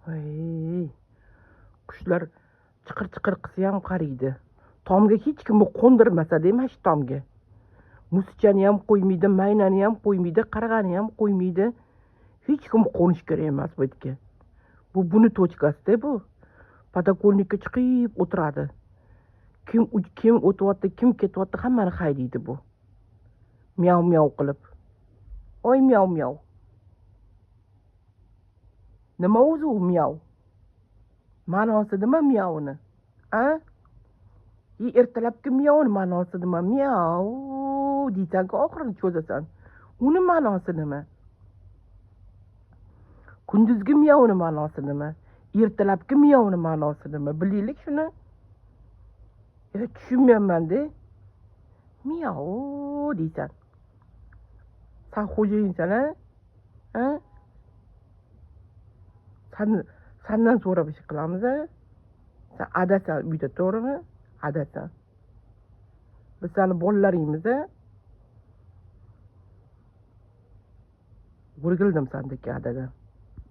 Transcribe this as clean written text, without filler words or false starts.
Voy, qushlar chiqir-chiqir qilsa ham qariydi. Tomga hech kim qo'ndirmasa-da, mana shu tomga. Musichani ham qo'ymaydi, maynani ham qo'ymaydi, qarg'ani ham qo'ymaydi. Hech kim qo'nish kerak emas bu yerga. Buni tochkasi-da bu. Podokонникka chiqib o'tiradi. Kim o'tyapti, kim ketyapti, hammani haydaydi bu. Miyav-miyav qilib. Oy miyav-miyav. Nima o'zi u miyav? Ma'nosi nima miyavni? A? Ertalabki miyavni ma'nosi nima? Miyav deysan-ku, oxirini cho'zasan. Uni ma'nosi nima? Kunduzgi miyavni ma'nosi nima? Ertalabki miyavni ma'nosi nima? Bilaylik shuni. Tushunmayapman-da. Miyav deysan. Sen xo'jayinsan, ha? Sendan so'rab ish qilamiz, ha? Sen adasan uyda, to'g'rimi? Adasan. Biz seni bolalaringmiz, ha? O'rgildim sendagi adadan.